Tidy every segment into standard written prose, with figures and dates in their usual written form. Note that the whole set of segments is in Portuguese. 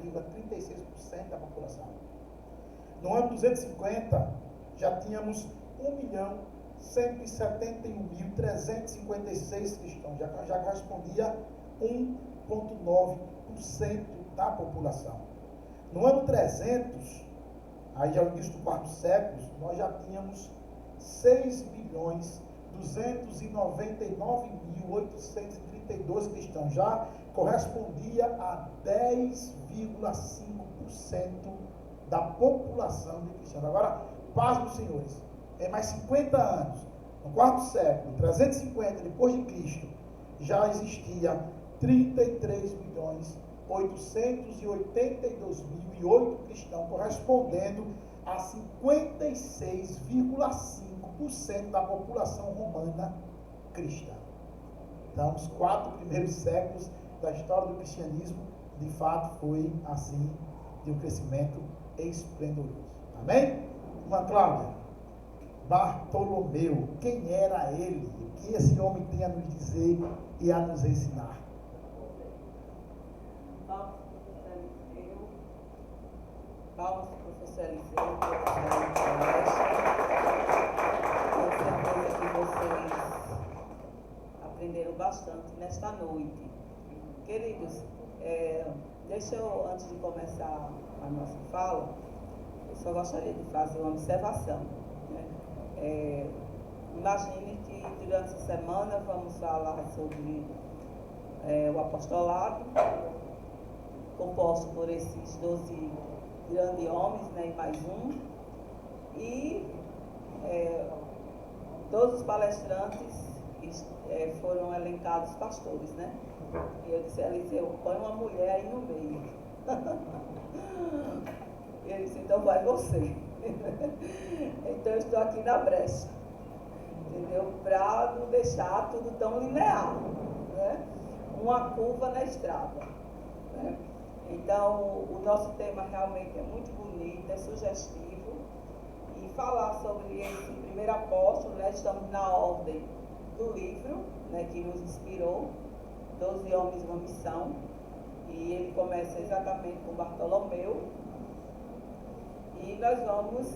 17,36% da população. No ano 250, já tínhamos 1.171.356 cristãos, já correspondia a 1,9% da população. No ano 300, aí já no início do quarto século, nós já tínhamos 6.299.832 cristãos, já correspondia a 10,5% da população de cristãos. Agora, paz dos senhores, em mais 50 anos, no quarto século, 350 depois de Cristo, já existia 33.882.008 cristãos, correspondendo a 56,5% da população romana cristã. Então, os 4 primeiros séculos da história do cristianismo, de fato, foi assim, de um crescimento esplendoroso. Amém? Uma Cláudia, Bartolomeu, quem era ele? O que esse homem tem a nos dizer e a nos ensinar? Palmas para o professor Eliseu, tenho certeza que vocês aprenderam bastante nesta noite. Queridos, deixa eu, antes de começar a nossa fala, eu só gostaria de fazer uma observação. Imagine que durante a semana vamos falar sobre o apostolado, composto por esses 12 grandes homens, né, e mais um, e todos os palestrantes foram elencados pastores, né? E eu disse, Eliseu, põe uma mulher aí no meio. E ele disse, então vai você. Então eu estou aqui na brecha, entendeu? Para não deixar tudo tão linear, né? Uma curva na estrada, né? Então, o nosso tema realmente é muito bonito, é sugestivo. E falar sobre esse primeiro apóstolo, né? Estamos na ordem do livro, né? Que nos inspirou, 12 homens, uma missão. E ele começa exatamente com Bartolomeu. E nós vamos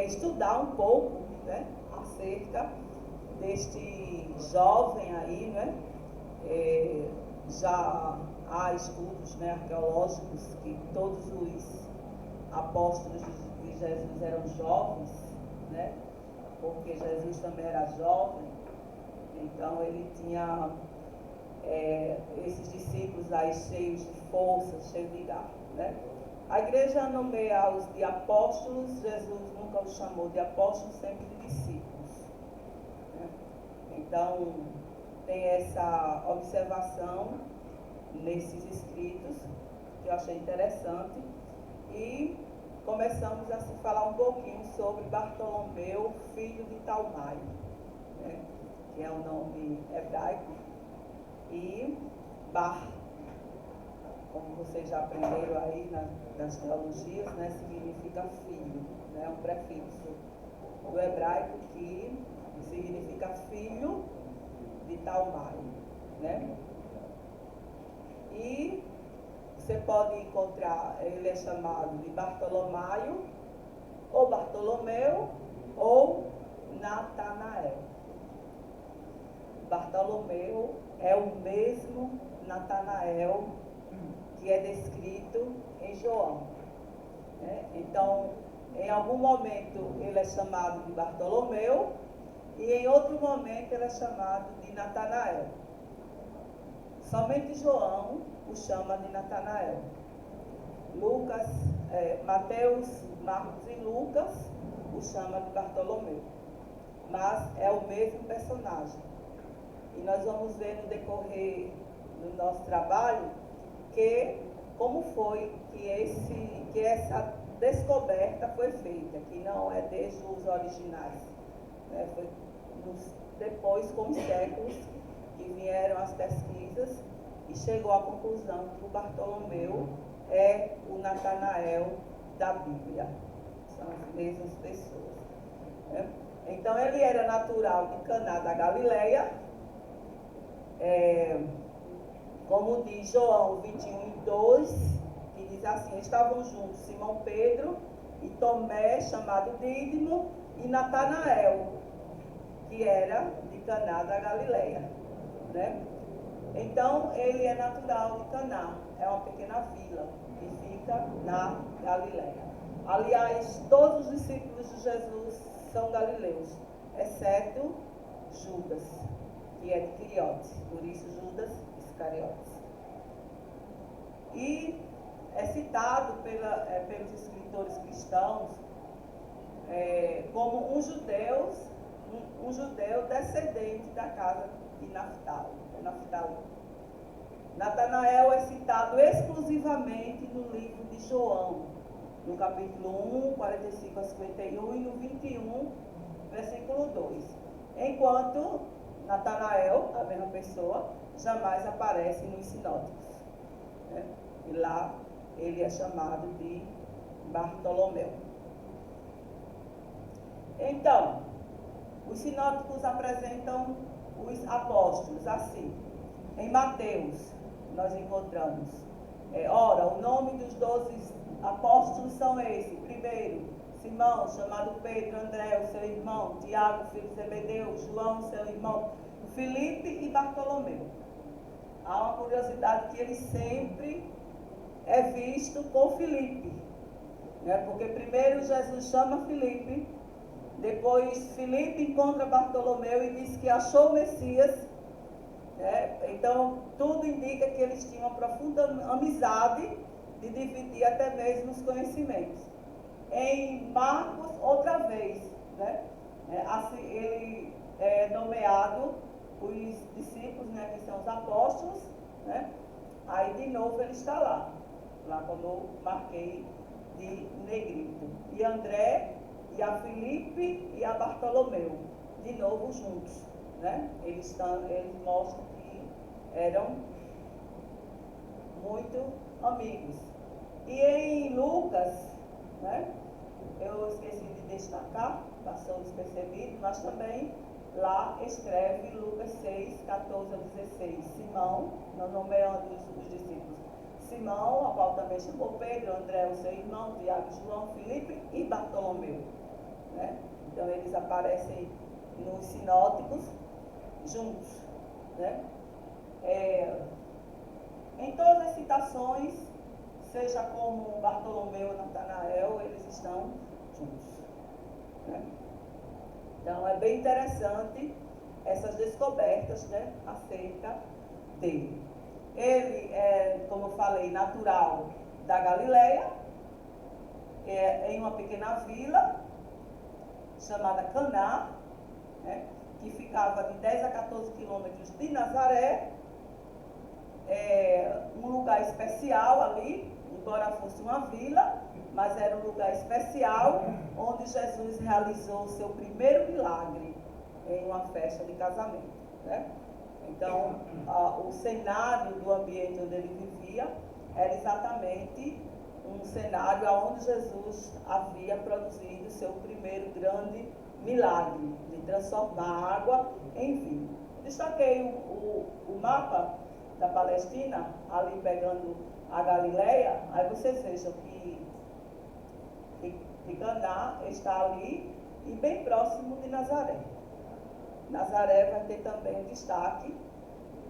estudar um pouco, né? Acerca deste jovem aí, né? Já há estudos, né, arqueológicos que todos os apóstolos de Jesus eram jovens, né, porque Jesus também era jovem, então ele tinha esses discípulos aí cheios de força, cheios de garra, né. A igreja nomeia-os de apóstolos, Jesus nunca os chamou de apóstolos, sempre de discípulos, né? Então tem essa observação nesses escritos, que eu achei interessante, e começamos a se falar um pouquinho sobre Bartolomeu, filho de Talmai, né, que é o nome hebraico, e Bar, como vocês já aprenderam aí nas teologias, né, significa filho, né, um prefixo do hebraico que significa filho de Talmai, né? E você pode encontrar, ele é chamado de Bartolomaio, ou Bartolomeu, ou Natanael. Bartolomeu é o mesmo Natanael que é descrito em João, né? Então, em algum momento ele é chamado de Bartolomeu e em outro momento ele é chamado de Natanael. Somente João o chama de Natanael. Mateus, Marcos e Lucas o chama de Bartolomeu. Mas é o mesmo personagem. E nós vamos ver no decorrer do nosso trabalho como foi que essa descoberta foi feita, que não é desde os originais, né? Foi depois, com os séculos, que vieram as pesquisas e chegou à conclusão que o Bartolomeu é o Natanael da Bíblia. São as mesmas pessoas, né? Então ele era natural de Caná da Galileia, como diz João 21:2, que assim: estavam juntos Simão Pedro e Tomé, chamado Dídimo, e Natanael, que era de Caná da Galileia, né? Então, ele é natural de Caná, é uma pequena vila que fica na Galileia. Aliás, todos os discípulos de Jesus são galileus, exceto Judas, que é de Quiriote, por isso Judas Iscariotes. E é citado pelos escritores cristãos como um judeu descendente da casa de Naftali. Natanael é citado exclusivamente no livro de João, no capítulo 1, 45 a 51 e no 21, versículo 2. Enquanto Natanael, a mesma pessoa, jamais aparece nos sinóticos, né? E lá ele é chamado de Bartolomeu. Então, os sinóticos apresentam os apóstolos assim. Em Mateus, nós encontramos, ora, o nome dos 12 apóstolos são esses. Primeiro, Simão, chamado Pedro, André, o seu irmão, Tiago, filho de Zebedeu, João, seu irmão, Filipe e Bartolomeu. Há uma curiosidade que ele sempre é visto com Filipe, né? Porque primeiro Jesus chama Filipe, depois Filipe encontra Bartolomeu e diz que achou o Messias, né? Então tudo indica que eles tinham uma profunda amizade de dividir até mesmo os conhecimentos. Em Marcos, outra vez, né? Assim, ele é nomeado os discípulos, né, que são os apóstolos, né? Aí de novo ele está lá como eu marquei de negrito. E André, e a Filipe e a Bartolomeu, de novo juntos, né? Eles mostram que eram muito amigos. E em Lucas, né, eu esqueci de destacar, passou despercebido, mas também lá escreve Lucas 6, 14 a 16, Simão, nomeando os discípulos. Simão, a qual também chamou Pedro, André, o seu irmão, Tiago, João, Filipe e Bartolomeu, né? Então eles aparecem nos sinóticos juntos, né? Em todas as citações, seja como Bartolomeu ou Natanael, eles estão juntos, né? Então é bem interessante essas descobertas, né, acerca dele. Ele é, como eu falei, natural da Galileia, em uma pequena vila chamada Caná, né, que ficava de 10 a 14 quilômetros de Nazaré, um lugar especial ali, embora fosse uma vila, mas era um lugar especial onde Jesus realizou o seu primeiro milagre em uma festa de casamento, né? Então, o cenário do ambiente onde ele vivia era exatamente um cenário onde Jesus havia produzido o seu primeiro grande milagre, de transformar água em vinho. Destaquei o mapa da Palestina, ali pegando a Galileia, aí vocês vejam que Caná está ali e bem próximo de Nazaré. Nazaré vai ter também destaque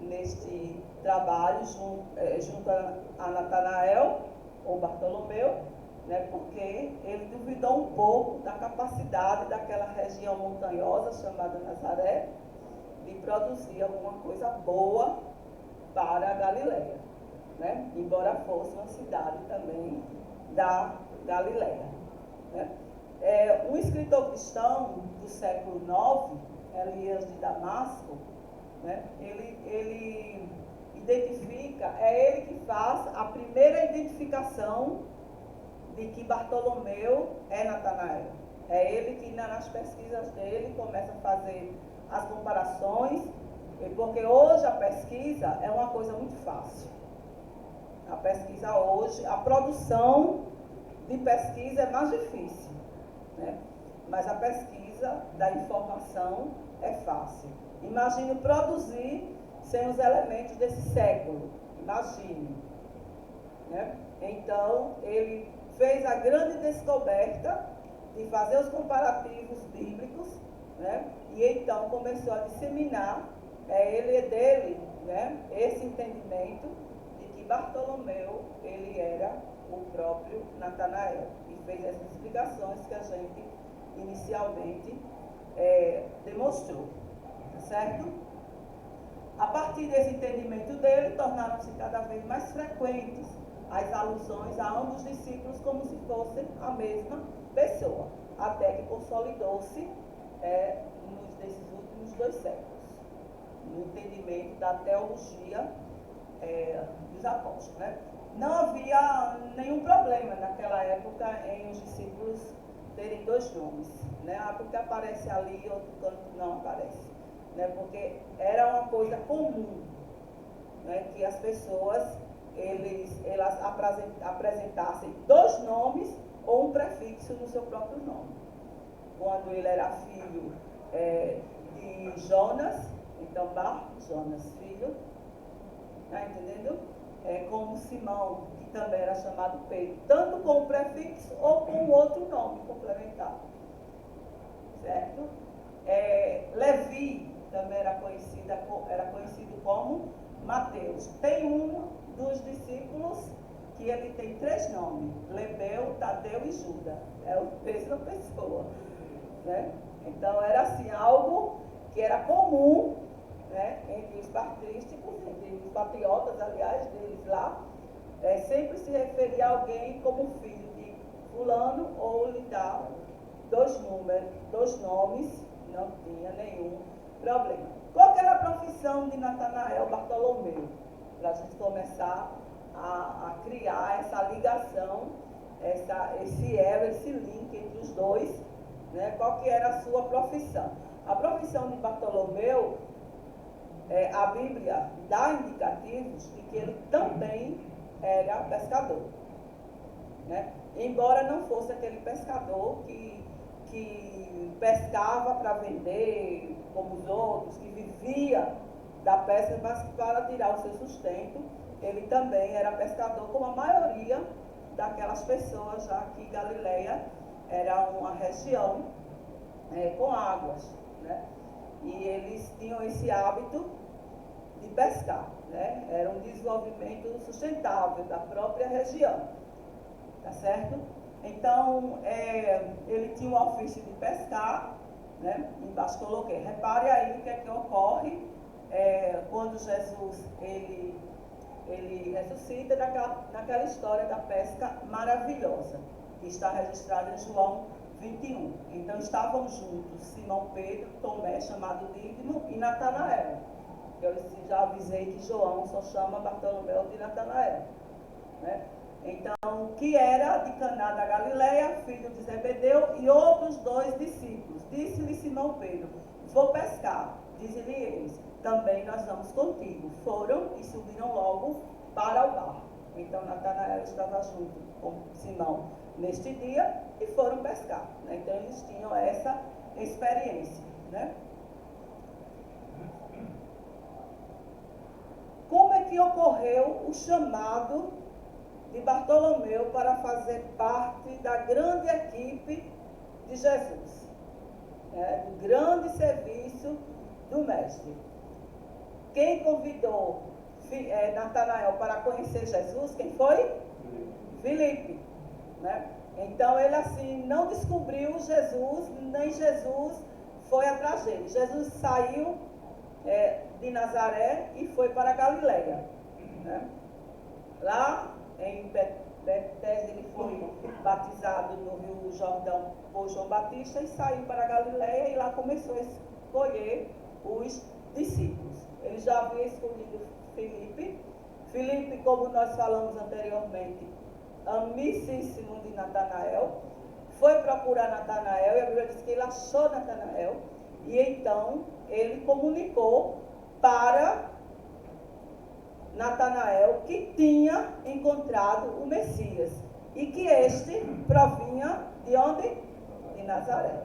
neste trabalho junto a Natanael ou Bartolomeu, né, porque ele duvidou um pouco da capacidade daquela região montanhosa chamada Nazaré de produzir alguma coisa boa para a Galileia, né, embora fosse uma cidade também da Galileia, né. Um escritor cristão do século IX, Elias de Damasco, né, ele identifica, é ele que faz a primeira identificação de que Bartolomeu é Natanael. É ele que nas pesquisas dele começa a fazer as comparações, porque hoje a pesquisa é uma coisa muito fácil. A pesquisa hoje, a produção de pesquisa é mais difícil, né? Mas a pesquisa da informação é fácil. Imagine produzir sem os elementos desse século. Imagine. né? Então, ele fez a grande descoberta de fazer os comparativos bíblicos, né? E então começou a disseminar dele, né, esse entendimento de que Bartolomeu, ele era o próprio Natanael. E fez essas explicações que a gente inicialmente demonstrou, tá certo? A partir desse entendimento dele, tornaram-se cada vez mais frequentes as alusões a ambos os discípulos como se fossem a mesma pessoa, até que consolidou-se nesses últimos 2 séculos, no entendimento da teologia dos apóstolos, né? Não havia nenhum problema naquela época em os discípulos terem 2 nomes, né? Porque aparece ali, outro canto não aparece, né? Porque era uma coisa comum, né? Que as pessoas elas apresentassem 2 nomes ou um prefixo no seu próprio nome. Quando ele era filho de Jonas, então Jonas, filho, tá entendendo? Como Simão, que também era chamado Pedro, tanto com o prefixo ou com outro nome complementar, certo? Levi também era conhecido como Mateus. Tem um dos discípulos que ele tem 3 nomes: Lebeu, Tadeu e Judas. É a mesma pessoa, né? Então era assim, algo que era comum, né, entre os patrísticos, entre os patriotas, aliás, deles lá, sempre se referia a alguém como filho de fulano ou lhe dar 2 nomes, não tinha nenhum problema. Qual que era a profissão de Natanael Bartolomeu? Para a gente começar a criar essa ligação, esse elo, esse link entre os dois, né? Qual que era a sua profissão? A profissão de Bartolomeu, a Bíblia dá indicativos de que ele também era pescador, né? Embora não fosse aquele pescador que pescava para vender como os outros, que vivia da pesca, mas para tirar o seu sustento, ele também era pescador, como a maioria daquelas pessoas, já que Galileia era uma região com águas, né? E eles tinham esse hábito de pescar, né? Era um desenvolvimento sustentável da própria região, tá certo? Então, ele tinha o ofício de pescar, né? Embaixo coloquei. Repare aí o que é que ocorre quando Jesus ele ressuscita, naquela história da pesca maravilhosa, que está registrada em João 21. Então estavam juntos Simão Pedro, Tomé, chamado Dídimo, e Natanael. Eu já avisei que João só chama Bartolomeu de Natanael, né? Então, que era de Caná da Galileia, filho de Zebedeu, e outros 2 discípulos. Disse-lhe Simão Pedro: vou pescar. Dizem-lhe eles: também nós vamos contigo. Foram e subiram logo para o barco. Então Natanael estava junto com Simão neste dia e foram pescar, né? Então eles tinham essa experiência, né? Como é que ocorreu o chamado de Bartolomeu para fazer parte da grande equipe de Jesus, né? Do grande serviço do Mestre? Quem convidou Natanael para conhecer Jesus? Quem foi? Filipe, né? Então ele assim não descobriu Jesus, nem Jesus foi atrás dele. Jesus saiu de Nazaré e foi para Galileia, né? Lá em Betesda ele foi batizado no Rio Jordão por João Batista e saiu para Galileia, e lá começou a escolher os discípulos. Ele já havia escolhido Filipe. Filipe, como nós falamos anteriormente, amicíssimo de Natanael, foi procurar Natanael, e a Bíblia diz que ele achou Natanael, e então ele comunicou para Natanael que tinha encontrado o Messias, e que este provinha de onde? De Nazaré.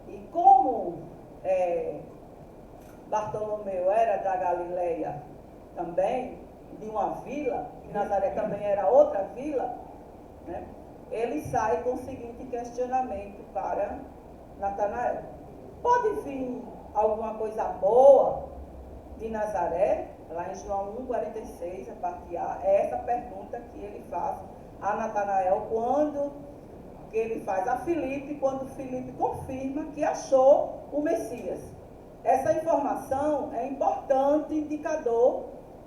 E como Bartolomeu era da Galileia também, de uma vila, e Nazaré também era outra vila, né? Ele sai com o seguinte questionamento para Natanael: pode vir alguma coisa boa de Nazaré? Lá em João 1,46, a parte A, é essa pergunta que ele faz a Natanael quando que ele faz a Filipe, quando Filipe confirma que achou o Messias. Essa informação é importante indicador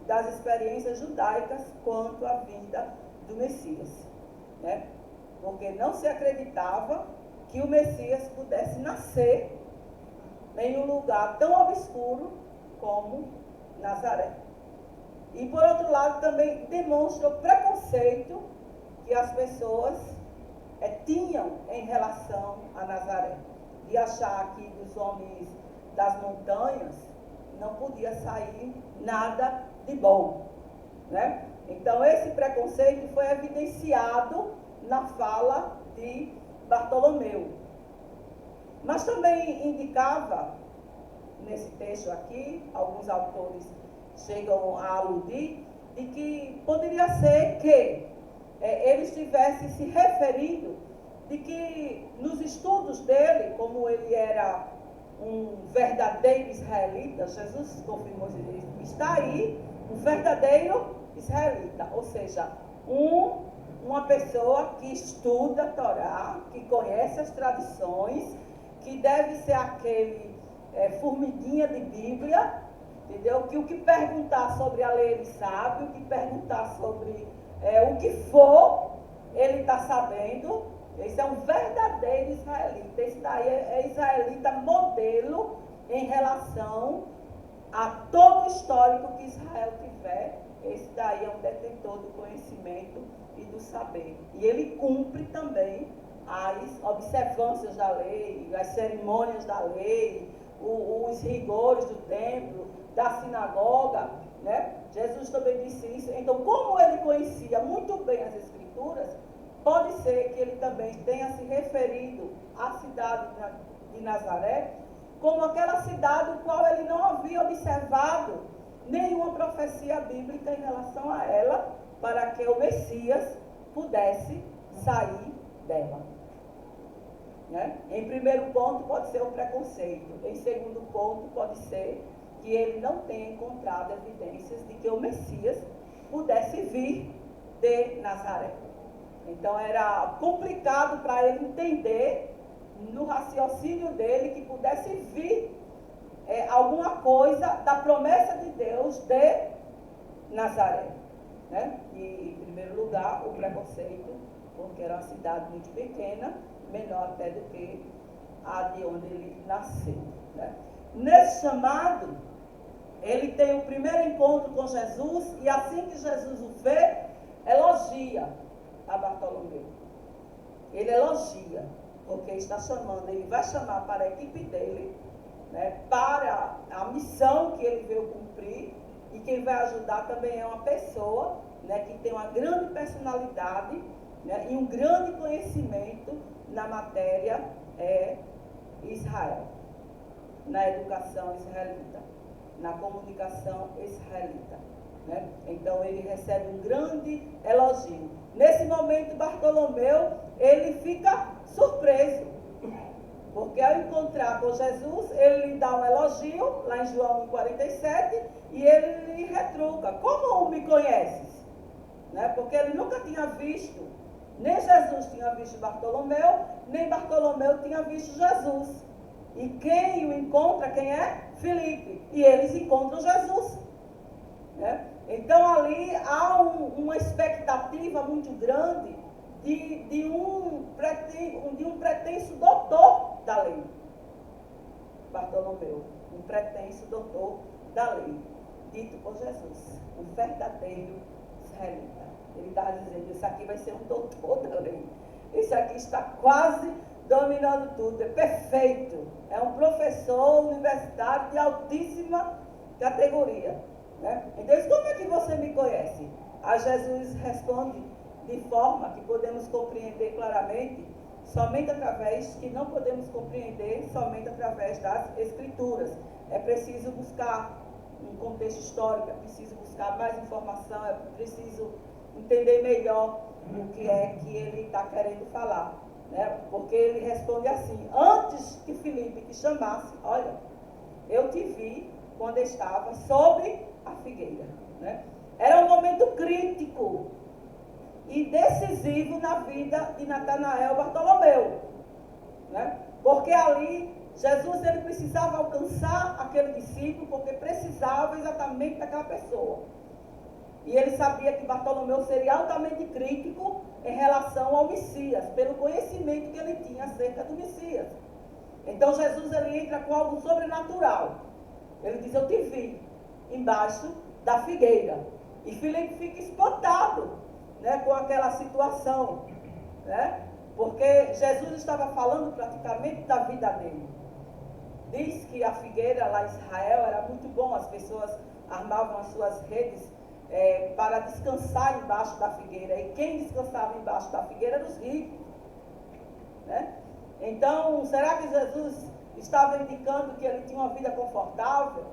das experiências judaicas quanto à vinda do Messias, né? Porque não se acreditava que o Messias pudesse nascer em um lugar tão obscuro como Nazaré. E por outro lado também demonstra o preconceito que as pessoas tinham em relação a Nazaré, de achar que dos homens das montanhas não podia sair nada de bom, né? Então esse preconceito foi evidenciado na fala de Bartolomeu. Mas também indicava, nesse texto aqui, alguns autores chegam a aludir, de que poderia ser que ele estivesse se referindo de que nos estudos dele, como ele era um verdadeiro israelita, Jesus confirmou isso, está aí um verdadeiro israelita, ou seja, uma pessoa que estuda a Torá, que conhece as tradições, que deve ser aquele formiguinha de Bíblia, entendeu? Que o que perguntar sobre a lei ele sabe, o que perguntar sobre o que for, ele está sabendo. Esse é um verdadeiro israelita. Esse daí é israelita modelo em relação a todo o histórico que Israel tiver. Esse daí é um detentor do conhecimento e do saber. E ele cumpre também as observâncias da lei, as cerimônias da lei, os rigores do templo, da sinagoga, né? Jesus também disse isso. Então, como ele conhecia muito bem as Escrituras, pode ser que ele também tenha se referido à cidade de Nazaré como aquela cidade do qual ele não havia observado nenhuma profecia bíblica em relação a ela, para que o Messias pudesse sair dela. Né? Em primeiro ponto, pode ser o preconceito. Em segundo ponto, pode ser que ele não tenha encontrado evidências de que o Messias pudesse vir de Nazaré. Então, era complicado para ele entender, no raciocínio dele, que pudesse vir alguma coisa da promessa de Deus de Nazaré. Né? E, em primeiro lugar, o preconceito, porque era uma cidade muito pequena, menor até do que a de onde ele nasceu. Né? Nesse chamado, ele tem o primeiro encontro com Jesus, e assim que Jesus o vê, elogia a Bartolomeu. Ele elogia, porque está chamando, ele vai chamar para a equipe dele, né, para a missão que ele veio cumprir, e quem vai ajudar também é uma pessoa, né, que tem uma grande personalidade, né, e um grande conhecimento na matéria Israel, na educação israelita, na comunicação israelita. Né? Então ele recebe um grande elogio. Nesse momento, Bartolomeu, ele fica surpreso, porque ao encontrar com Jesus, ele lhe dá um elogio, lá em João 1,47, e ele lhe retruca: como me conheces? Né? Porque ele nunca tinha visto, nem Jesus tinha visto Bartolomeu, nem Bartolomeu tinha visto Jesus. E quem o encontra, quem é? Filipe. E eles encontram Jesus. Né? Então ali há uma expectativa muito grande de um pretenso doutor da lei. Bartolomeu, um pretenso doutor da lei, dito por Jesus, um verdadeiro israelita. Ele está dizendo: esse aqui vai ser um doutor da lei. Esse aqui está quase dominando tudo, é perfeito. É um professor universitário de altíssima categoria. Né? Então, como é que você me conhece? A Jesus responde de forma que podemos compreender claramente somente através, que não podemos compreender somente através das Escrituras. É preciso buscar um contexto histórico, é preciso buscar mais informação, é preciso entender melhor o que é que ele está querendo falar, né? Porque ele responde assim: antes que Filipe te chamasse, olha, eu te vi quando estava sobre a figueira, né? Era um momento crítico e decisivo na vida de Natanael Bartolomeu, né? Porque ali Jesus ele precisava alcançar aquele discípulo, porque precisava exatamente daquela pessoa. E ele sabia que Bartolomeu seria altamente crítico em relação ao Messias, pelo conhecimento que ele tinha acerca do Messias. Então Jesus ele entra com algo sobrenatural. Ele diz: eu te vi embaixo da figueira. E Filipe fica espantado, né, com aquela situação, né? Porque Jesus estava falando praticamente da vida dele. Diz que a figueira lá em Israel era muito bom, as pessoas armavam as suas redes para descansar embaixo da figueira. E quem descansava embaixo da figueira eram os ricos, né? Então, será que Jesus estava indicando que ele tinha uma vida confortável?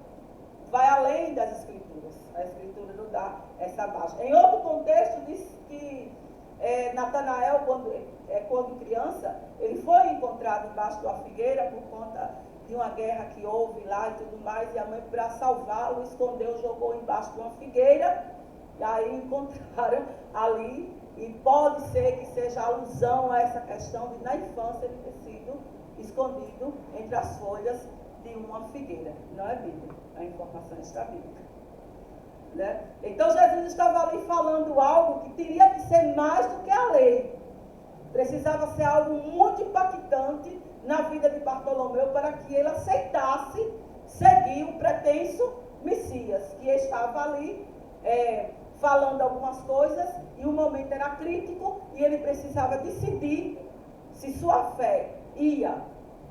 Vai além das Escrituras. A Escritura não dá essa base. Em outro contexto, diz que Natanael, quando criança, ele foi encontrado embaixo de uma figueira por conta de uma guerra que houve lá e tudo mais, e a mãe, para salvá-lo, escondeu, jogou embaixo de uma figueira, e aí encontraram ali, e pode ser que seja alusão a essa questão de, na infância, ele ter sido escondido entre as folhas de uma figueira. Não é Bíblia, a informação está bíblica, né? Então Jesus estava ali falando algo que teria que ser mais do que a lei. Precisava ser algo muito impactante na vida de Bartolomeu para que ele aceitasse seguir o pretenso Messias, que estava ali falando algumas coisas, e o momento era crítico, e ele precisava decidir se sua fé ia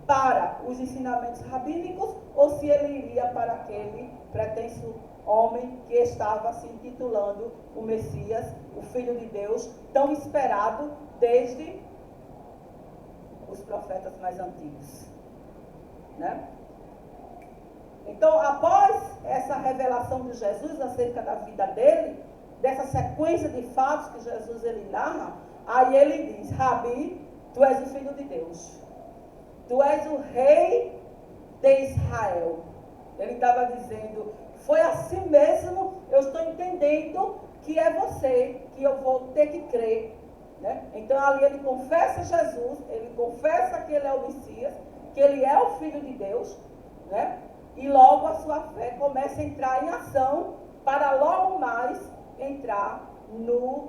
para os ensinamentos rabínicos ou se ele iria para aquele pretenso homem que estava se intitulando o Messias, o Filho de Deus, tão esperado desde os profetas mais antigos, né? Então, após essa revelação de Jesus acerca da vida dele, dessa sequência de fatos que Jesus ele narra, aí ele diz: Rabi, tu és o Filho de Deus, tu és o Rei de Israel. Ele estava dizendo: foi assim mesmo, eu estou entendendo que é você que eu vou ter que crer, né? Então ali ele confessa Jesus, ele confessa que ele é o Messias, que ele é o Filho de Deus, né? E logo a sua fé começa a entrar em ação para logo mais entrar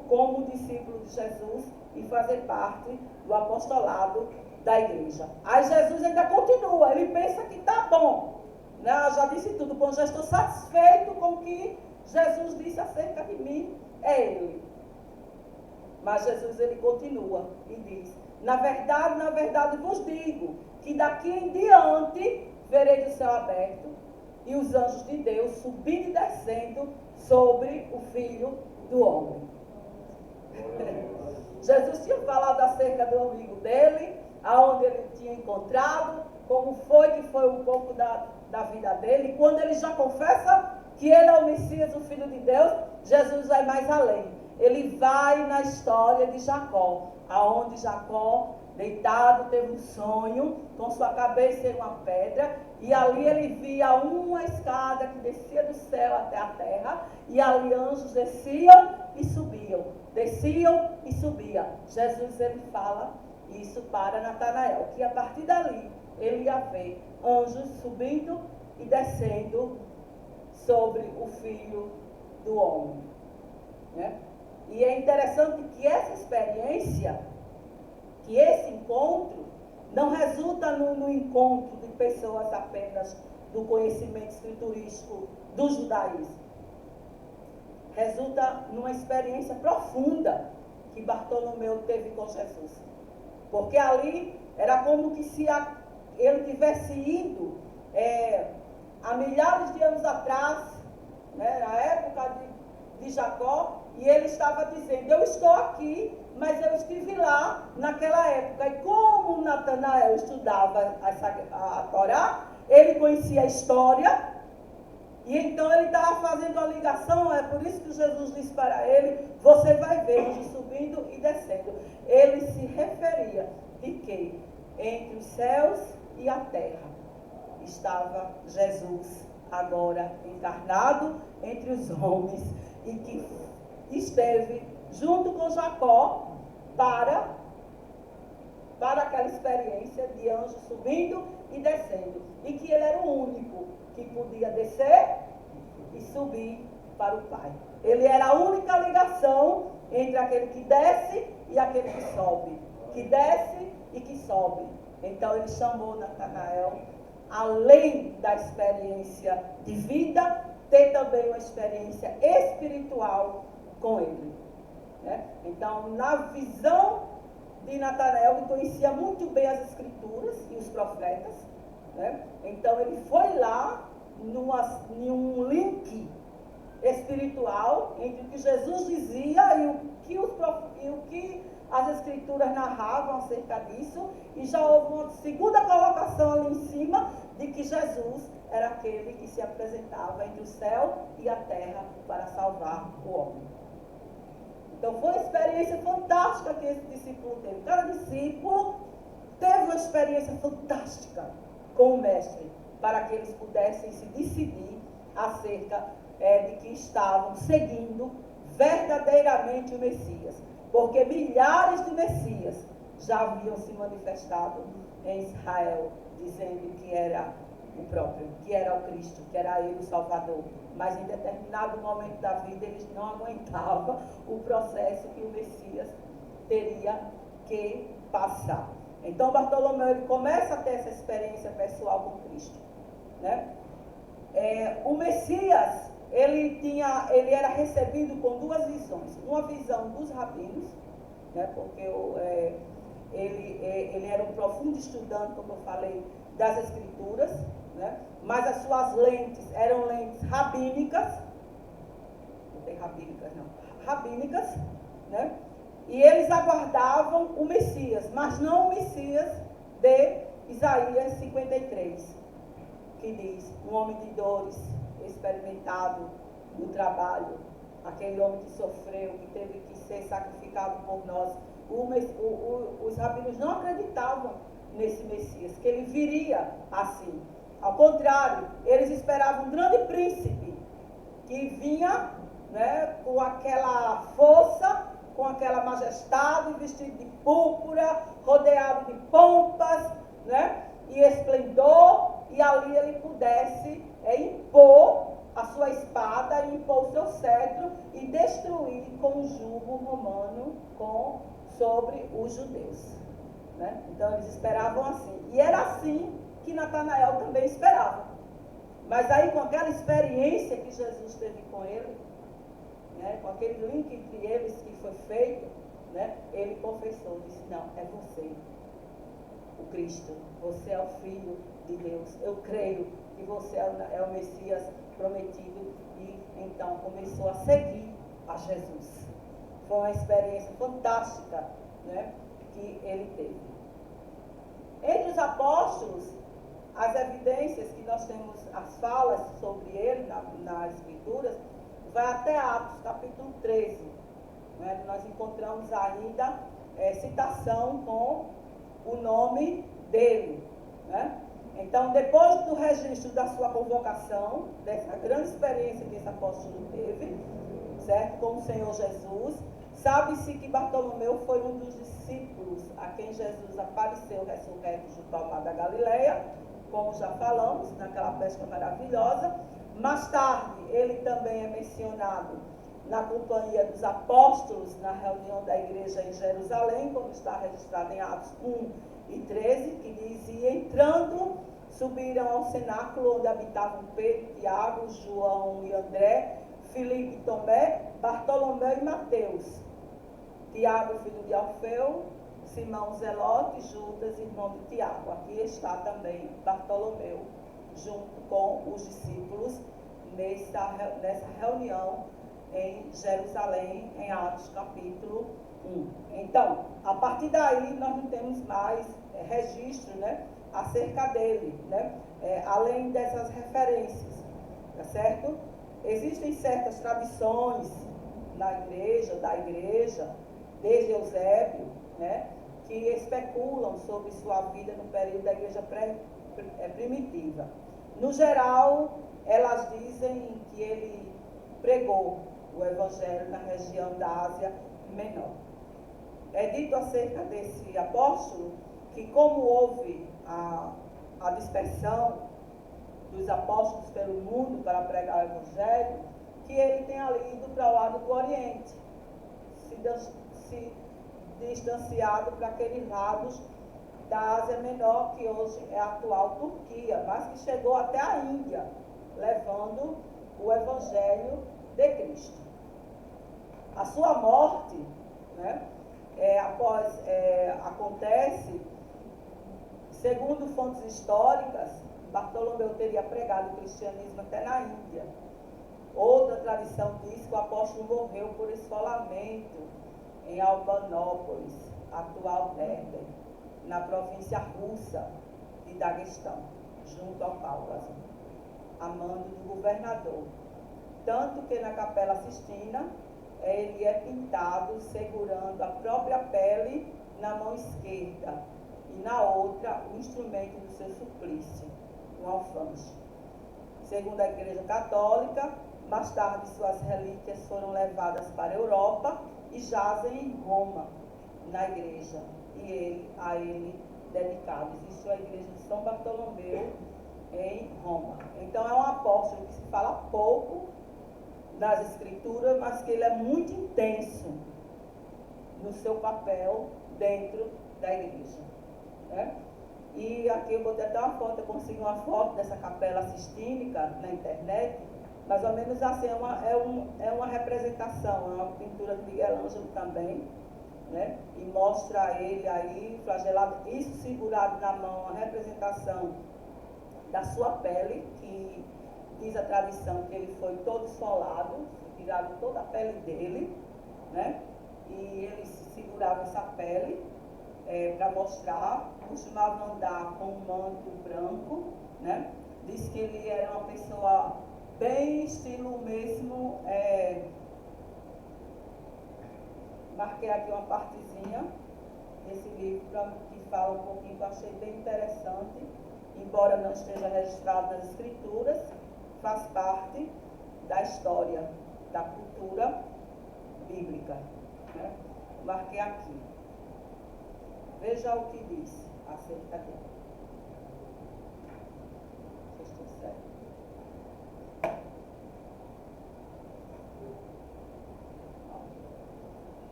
como discípulo de Jesus e fazer parte do apostolado da igreja. Aí Jesus ainda continua, ele pensa que está bom, né? Eu já disse tudo, bom, já estou satisfeito com o que Jesus disse acerca de mim, é ele. Mas Jesus ele continua e diz: na verdade vos digo, que daqui em diante vereis o céu aberto e os anjos de Deus subindo e descendo sobre o Filho do Homem. Jesus tinha falado acerca do amigo dele, aonde ele tinha encontrado, como foi que foi um pouco da vida dele. E quando ele já confessa que ele é o Messias, o Filho de Deus, Jesus vai mais além. Ele vai na história de Jacó, aonde Jacó, deitado, teve um sonho, com sua cabeça em uma pedra, e ali ele via uma escada que descia do céu até a terra, e ali anjos desciam e subiam, desciam e subiam. Jesus ele fala isso para Natanael, que a partir dali ele ia ver anjos subindo e descendo sobre o Filho do Homem, né? E é interessante que essa experiência, que esse encontro, não resulta no encontro de pessoas apenas do conhecimento escriturístico do judaísmo. Resulta numa experiência profunda que Bartolomeu teve com Jesus. Porque ali era como que se ele tivesse ido há milhares de anos atrás, né, na época de Jacó, e ele estava dizendo: eu estou aqui, mas eu estive lá naquela época. E como Natanael estudava a Torá, ele conhecia a história E então ele estava fazendo a ligação, é por isso que Jesus disse para ele, você vai ver anjos subindo e descendo. Ele se referia de que entre os céus e a terra estava Jesus, agora encarnado entre os homens, e que esteve junto com Jacó para aquela experiência de anjos subindo e descendo. E que ele era o único que podia descer e subir para o Pai. Ele era a única ligação entre aquele que desce e aquele que sobe. Que desce e que sobe. Então ele chamou Natanael, além da experiência de vida, ter também uma experiência espiritual com ele. Né? Então, na visão de Natanael, que conhecia muito bem as Escrituras e os profetas, né? Então ele foi lá em um link espiritual entre o que Jesus dizia e o que as Escrituras narravam acerca disso, e já houve uma segunda colocação ali em cima de que Jesus era aquele que se apresentava entre o céu e a terra para salvar o homem. Então foi uma experiência fantástica que esse discípulo teve. Cada discípulo teve uma experiência fantástica com o Mestre, para que eles pudessem se decidir acerca de que estavam seguindo verdadeiramente o Messias. Porque milhares de Messias já haviam se manifestado em Israel, dizendo que era o próprio, que era o Cristo, que era ele o Salvador. Mas em determinado momento da vida eles não aguentavam o processo que o Messias teria que passar. Então Bartolomeu ele começa a ter essa experiência pessoal com Cristo, né? O Messias ele era recebido com duas visões. Uma visão dos rabinos, né? Porque ele era um profundo estudante, como eu falei, das Escrituras, né? Mas as suas lentes eram lentes rabínicas, não tem rabínicas não, rabínicas, né? E eles aguardavam o Messias, mas não o Messias de Isaías 53, que diz, um homem de dores, experimentado no trabalho, aquele homem que sofreu, que teve que ser sacrificado por nós. Os rabinos não acreditavam nesse Messias, que ele viria assim. Ao contrário, eles esperavam um grande príncipe, que vinha, né, com aquela força, com aquela majestade, vestido de púrpura, rodeado de pompas, né, e esplendor, e ali ele pudesse impor a sua espada, impor o seu cetro e destruir com o jugo romano sobre os judeus. Né? Então eles esperavam assim. E era assim que Natanael também esperava. Mas aí com aquela experiência que Jesus teve com ele, né, com aquele link entre eles que foi feito, né, ele confessou, disse, não, é você, o Cristo, você é o Filho de Deus, eu creio que você é o Messias prometido, e então começou a seguir a Jesus. Foi uma experiência fantástica, né, que ele teve. Entre os apóstolos, as evidências que nós temos, as falas sobre ele nas Escrituras, vai até Atos, capítulo 13. Né? Nós encontramos ainda citação com o nome dele. Né? Então, depois do registro da sua convocação, dessa grande experiência que esse apóstolo teve, certo? Com o Senhor Jesus, sabe-se que Bartolomeu foi um dos discípulos a quem Jesus apareceu ressurreto junto ao mar da Galileia, como já falamos, naquela pesca maravilhosa. Mais tarde, ele também é mencionado na companhia dos apóstolos, na reunião da igreja em Jerusalém, como está registrado em Atos 1 e 13, que diz, e entrando, subiram ao cenáculo onde habitavam Pedro, Tiago, João e André, Filipe e Tomé, Bartolomeu e Mateus, Tiago, filho de Alfeu, Simão Zelote, Judas, irmão de Tiago. Aqui está também Bartolomeu, junto com os discípulos, nessa reunião em Jerusalém, em Atos capítulo 1. Então, a partir daí, nós não temos mais registro, né, acerca dele, né, além dessas referências. tá certo? Existem certas tradições da igreja, desde Eusébio, né, que especulam sobre sua vida no período da igreja primitiva. No geral, elas dizem que ele pregou o evangelho na região da Ásia Menor. É dito acerca desse apóstolo que, como houve a dispersão dos apóstolos pelo mundo para pregar o evangelho, que ele tenha ido para o lado do Oriente, se distanciado para aqueles lados da Ásia Menor, que hoje é a atual Turquia, mas que chegou até a Índia, levando o evangelho de Cristo. A sua morte, né, acontece, segundo fontes históricas, Bartolomeu teria pregado o cristianismo até na Índia. Outra tradição diz que o apóstolo morreu por esfolamento em Albanópolis, atual Derbe, na província russa de Daguestão, junto ao Cáucaso, a mando do governador. Tanto que na Capela Sistina ele é pintado segurando a própria pele na mão esquerda e na outra o instrumento do seu suplício, um alfanje. Segundo a Igreja Católica, mais tarde suas relíquias foram levadas para a Europa e jazem em Roma, na igreja, e a ele dedicado. Existe a igreja de São Bartolomeu em Roma. Então é um apóstolo que se fala pouco nas escrituras, mas que ele é muito intenso no seu papel dentro da igreja, né? E aqui eu botei até uma foto, eu consegui uma foto dessa capela sistínica na internet, mais ou menos assim, é uma representação, é uma pintura de Miguel Ângelo também, né? E mostra ele aí, flagelado, isso segurado na mão, a representação da sua pele, que diz a tradição que ele foi todo esfolado, tiraram toda a pele dele, né? E ele segurava essa pele para mostrar, costumava andar com um manto branco, né? Diz que ele era uma pessoa bem estilo mesmo, marquei aqui uma partezinha desse livro que fala um pouquinho, que eu achei bem interessante, embora não esteja registrado nas escrituras, faz parte da história, da cultura bíblica, né? Marquei aqui. Veja o que diz acerca dele. Se eu estou certo.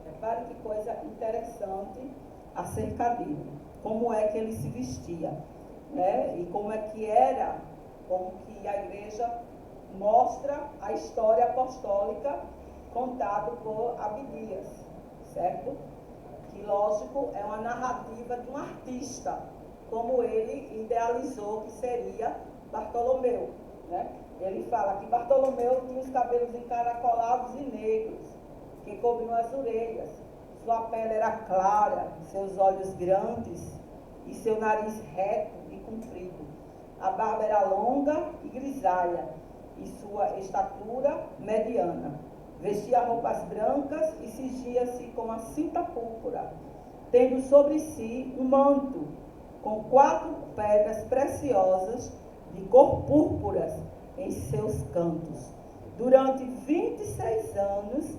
Repare que coisa interessante acerca dele. Como é que ele se vestia, né? E como é que era, como que a igreja mostra a história apostólica contada por Abdias, certo? Que, lógico, é uma narrativa de um artista, como ele idealizou que seria Bartolomeu, né? Ele fala que Bartolomeu tinha os cabelos encaracolados e negros, que cobriam as orelhas, sua pele era clara, seus olhos grandes e seu nariz reto e comprido. A barba era longa e grisalha, e sua estatura mediana. Vestia roupas brancas e cingia-se com a cinta púrpura, tendo sobre si um manto com 4 pedras preciosas de cor púrpuras em seus cantos. Durante 26 anos,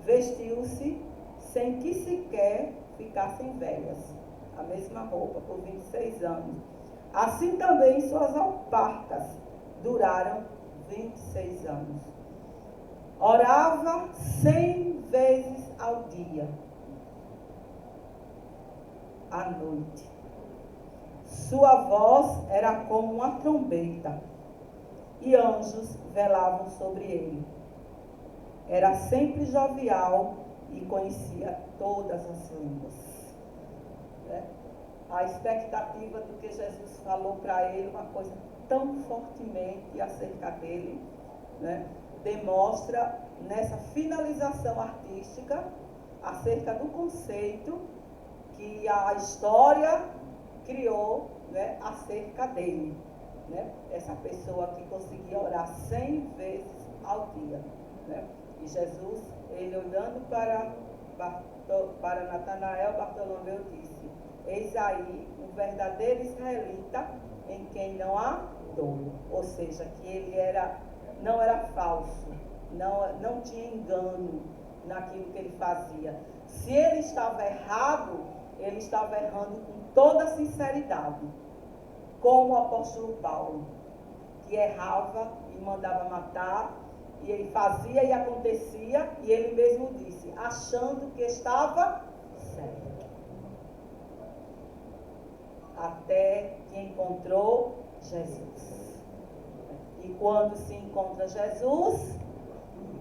vestiu-se sem que sequer ficassem velhas. A mesma roupa por 26 anos. Assim também suas alparcas duraram 26 anos. Orava 100 vezes ao dia, à noite. Sua voz era como uma trombeta, e anjos velavam sobre ele. Era sempre jovial e conhecia todas as línguas, né? A expectativa do que Jesus falou para ele, uma coisa tão fortemente acerca dele, né? Demonstra nessa finalização artística acerca do conceito que a história criou, né, acerca dele. né? Essa pessoa que conseguia orar 100 vezes ao dia, né? E Jesus, ele olhando para Natanael, Bartolomeu disse: eis aí um verdadeiro israelita em quem não há dolo. Ou seja, que ele não era falso, não tinha engano naquilo que ele fazia. Se ele estava errado, ele estava errando com toda sinceridade, como o apóstolo Paulo, que errava e mandava matar, e ele fazia e acontecia, e ele mesmo disse, achando que estava certo. Até que encontrou Jesus. E quando se encontra Jesus,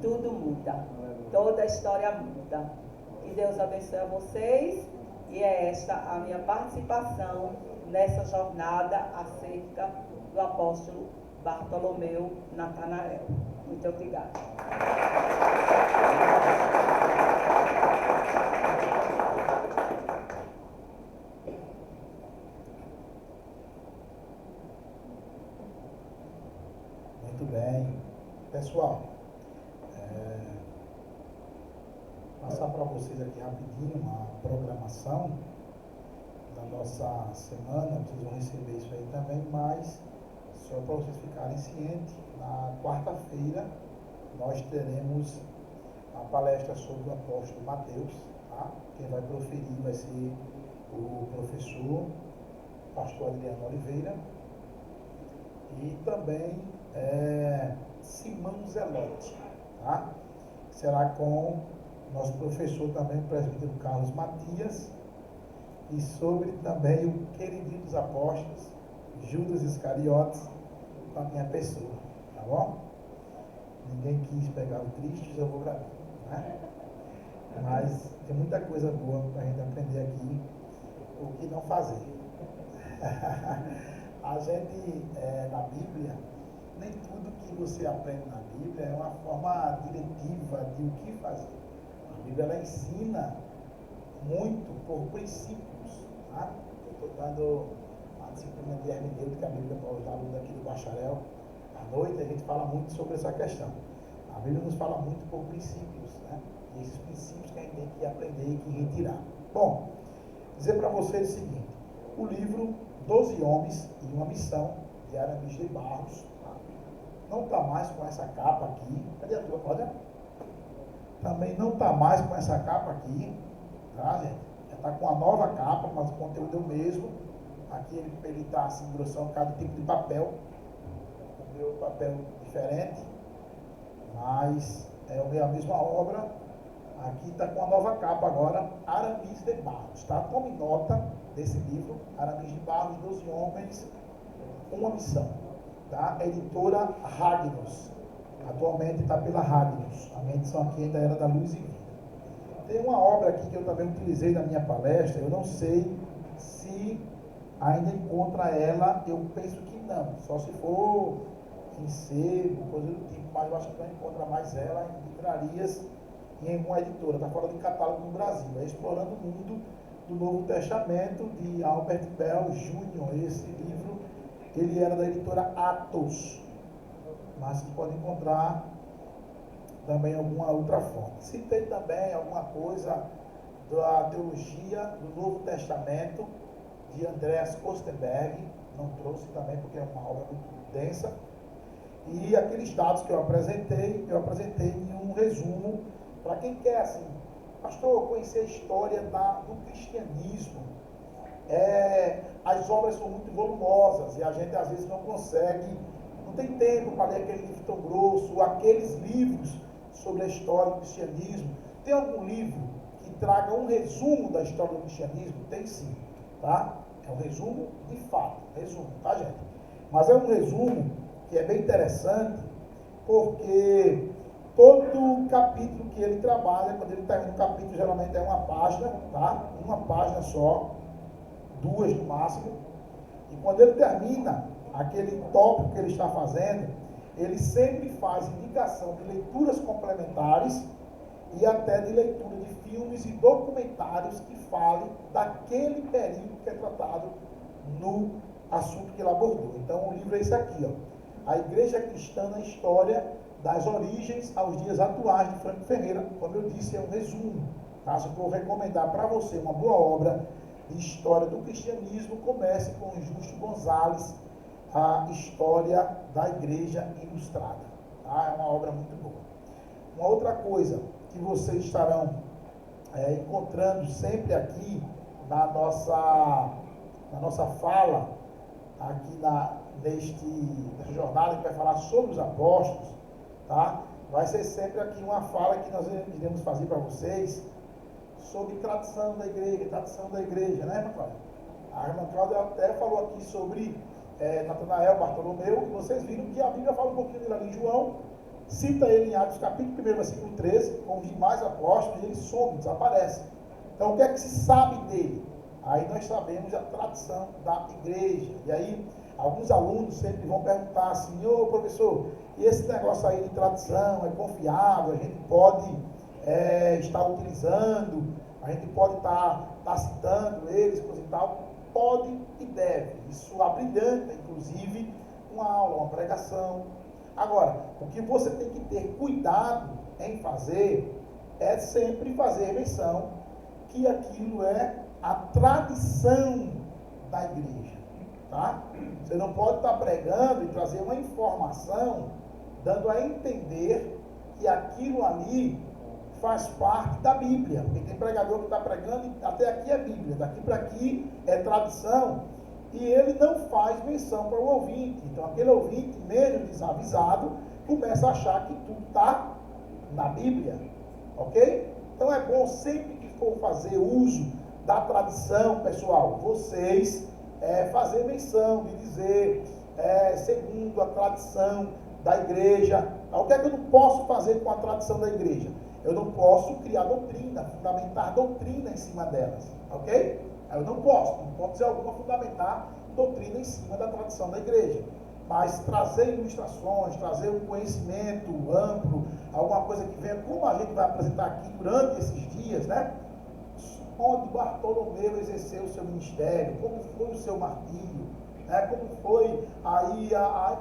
tudo muda. Toda a história muda. Que Deus abençoe a vocês. E é esta a minha participação nessa jornada acerca do apóstolo Bartolomeu Natanael. Muito obrigada. Muito bem. Pessoal, passar para vocês aqui rapidinho uma programação da nossa semana. Vocês vão receber isso aí também, mas só para vocês ficarem cientes, na quarta-feira nós teremos a palestra sobre o apóstolo Mateus, tá? Quem vai proferir vai ser o professor pastor Adriano Oliveira e também Simão Zelote, tá? Será com nosso professor também, o presbítero Carlos Matias, e sobre também o queridinho dos apóstolos, Judas Iscariotes, com a minha pessoa, tá bom? Ninguém quis pegar o Cristo, eu vou gravar, né? Mas tem muita coisa boa para a gente aprender aqui, o que não fazer. A gente, na Bíblia, nem tudo que você aprende na Bíblia é uma forma diretiva de o que fazer. A Bíblia, ela ensina muito por princípios, tá? Eu estou dando a disciplina de hermenêutica, a Bíblia para os alunos aqui do bacharel. À noite a gente fala muito sobre essa questão. A Bíblia nos fala muito por princípios, né? E esses princípios que a gente tem que aprender e que retirar. Bom, dizer para vocês o seguinte: o livro 12 Homens e uma Missão, de Aramis de Barros, tá? Não está mais com essa capa aqui. Cadê a tua? Olha. Também não está mais com essa capa aqui, tá, gente? Já está com a nova capa, mas o conteúdo é o mesmo. Aqui ele está assim, grossão, cada tipo de papel. O meu papel diferente, mas é a mesma obra. Aqui está com a nova capa agora, Aramis de Barros, tá? Tome nota desse livro, Aramis de Barros, 12 Homens, uma Missão, tá? Editora Ragnos. Atualmente está pela Ragnos. A minha edição aqui ainda era da Luz e Vida. Tem uma obra aqui que eu também utilizei na minha palestra, eu não sei se ainda encontra ela, eu penso que não, só se for em sebo, coisa do tipo, mas eu acho que não encontra mais ela em livrarias e em uma editora, está fora de catálogo no Brasil. É Explorando o Mundo do Novo Testamento, de Albert Bell Jr. Esse livro, ele era da editora Atos, mas que pode encontrar também alguma outra fonte. Citei também alguma coisa da teologia do Novo Testamento, de Andreas Kostenberg, não trouxe também porque é uma obra muito densa, e aqueles dados que eu apresentei em um resumo, para quem quer, assim, pastor, conhecer a história do cristianismo. As obras são muito volumosas, e a gente às vezes não consegue, não tem tempo para ler aquele livro tão grosso, aqueles livros sobre a história do cristianismo. Tem algum livro que traga um resumo da história do cristianismo? Tem sim, tá? É um resumo de fato, resumo, tá, gente? Mas é um resumo que é bem interessante, porque todo capítulo que ele trabalha, quando ele termina um capítulo, geralmente é uma página, tá? Uma página só, 2 no máximo. E quando ele termina aquele tópico que ele está fazendo, ele sempre faz indicação de leituras complementares e até de leitura de filmes e documentários que falem daquele período que é tratado no assunto que ele abordou. Então, o livro é esse aqui, ó. A Igreja Cristã na História, das origens aos dias atuais, de Franco Ferreira. Como eu disse, é um resumo. Tá? Se eu for recomendar para você uma boa obra de história do cristianismo, comece com Justo Gonzalez, a História da Igreja Ilustrada. Tá? É uma obra muito boa. Uma outra coisa que vocês estarão encontrando sempre aqui na nossa fala, aqui nesta jornada que vai falar sobre os apóstolos, tá? Vai ser sempre aqui uma fala que nós iremos fazer para vocês sobre tradição da igreja, né, irmã Cláudia? A irmã Cláudia até falou aqui sobre Natanael, Bartolomeu, e vocês viram que a Bíblia fala um pouquinho dele ali em João, cita ele em Atos capítulo 1, versículo 13, com os demais apóstolos, e ele some, desaparece. Então, o que é que se sabe dele? Aí nós sabemos a tradição da igreja. E aí, alguns alunos sempre vão perguntar assim: ô professor, e esse negócio aí de tradição é confiável? A gente pode estar utilizando? A gente pode estar citando eles, coisa e tal? Pode e deve. Isso abrilhanta, inclusive, uma aula, uma pregação. Agora, o que você tem que ter cuidado em fazer é sempre fazer menção que aquilo é a tradição da igreja, tá? Você não pode estar pregando e trazer uma informação dando a entender que aquilo ali faz parte da Bíblia, porque tem pregador que está pregando e até aqui é Bíblia, daqui para aqui é tradição, e ele não faz menção para o ouvinte. Então aquele ouvinte, meio desavisado, começa a achar que tudo está na Bíblia, ok? Então é bom sempre que for fazer uso da tradição, pessoal, vocês fazer menção de dizer, segundo a tradição da igreja. O que é que eu não posso fazer com a tradição da igreja? Eu não posso criar doutrina, fundamentar doutrina em cima delas, ok? Eu não posso dizer alguma fundamentar doutrina em cima da tradição da igreja. Mas trazer ilustrações, trazer um conhecimento amplo, alguma coisa que venha, como a gente vai apresentar aqui durante esses dias, né? Onde Bartolomeu exerceu o seu ministério, como foi o seu martírio, né? Como foi aí,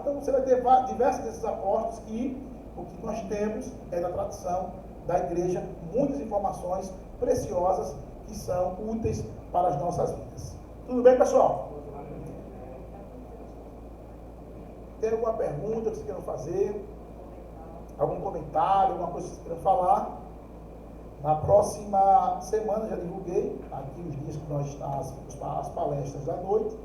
então você vai ter diversos desses apóstolos que o que nós temos é da tradição da igreja, muitas informações preciosas que são úteis para as nossas vidas. Tudo bem, pessoal? Tem alguma pergunta que vocês queiram fazer? Algum comentário, alguma coisa que vocês queiram falar? Na próxima semana, já divulguei aqui os dias que nós as palestras da noite,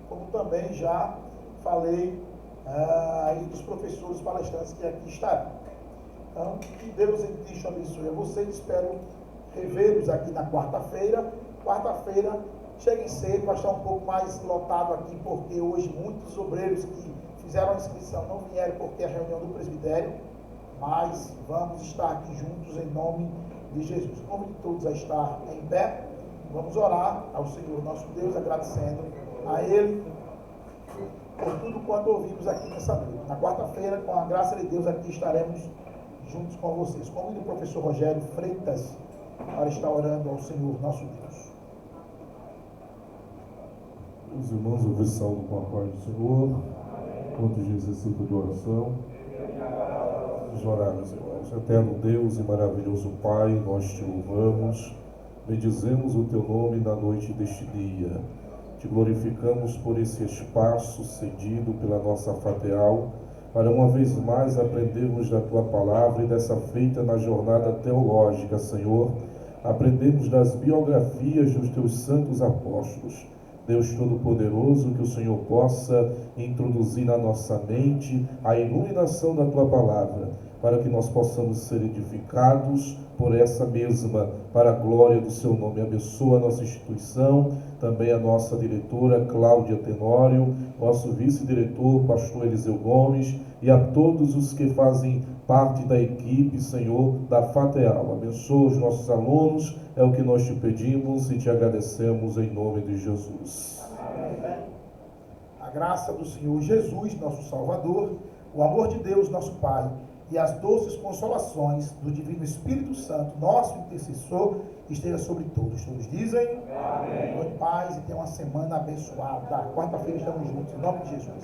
como também já falei aí dos professores palestrantes que aqui estarão. Então, que Deus em Cristo abençoe a vocês. Espero revê-los aqui na quarta-feira. Quarta-feira, cheguem cedo, vai estar um pouco mais lotado aqui, porque hoje muitos obreiros que fizeram a inscrição não vieram porque é a reunião do presbitério, mas vamos estar aqui juntos em nome de Jesus. Convido todos a estar em pé. Vamos orar ao Senhor nosso Deus, agradecendo a Ele por tudo quanto ouvimos aqui nessa noite. Na quarta-feira, com a graça de Deus, aqui estaremos juntos com vocês. Convido o professor Rogério Freitas para estar orando ao Senhor nosso Deus. Os irmãos, eu vos saúdo com a paz do Senhor. Quantos necessitam de oração? Vamos orar, meus irmãos. Eterno Deus e maravilhoso Pai, nós te louvamos, bendizemos o teu nome na noite deste dia. Te glorificamos por esse espaço cedido pela nossa FATEAL, para uma vez mais aprendermos da tua palavra e dessa feita na jornada teológica, Senhor, aprendemos das biografias dos teus santos apóstolos. Deus Todo-Poderoso, que o Senhor possa introduzir na nossa mente a iluminação da tua palavra, para que nós possamos ser edificados por essa mesma, para a glória do seu nome. Abençoa a nossa instituição, também a nossa diretora Cláudia Tenório, nosso vice-diretor pastor Eliseu Gomes e a todos os que fazem parte da equipe, Senhor, da FATEAL. Abençoa os nossos alunos, é o que nós te pedimos e te agradecemos em nome de Jesus. Amém. A graça do Senhor Jesus, nosso Salvador, o amor de Deus, nosso Pai, e as doces consolações do Divino Espírito Santo, nosso intercessor, esteja sobre todos. Todos dizem? Amém. Boa paz e tenha uma semana abençoada. Quarta-feira estamos juntos, em nome de Jesus.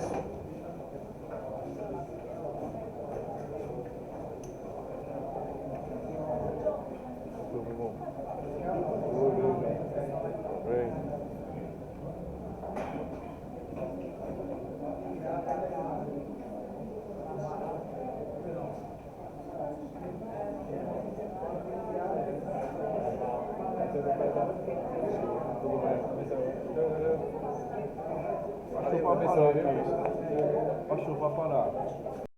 Acho que vai parar.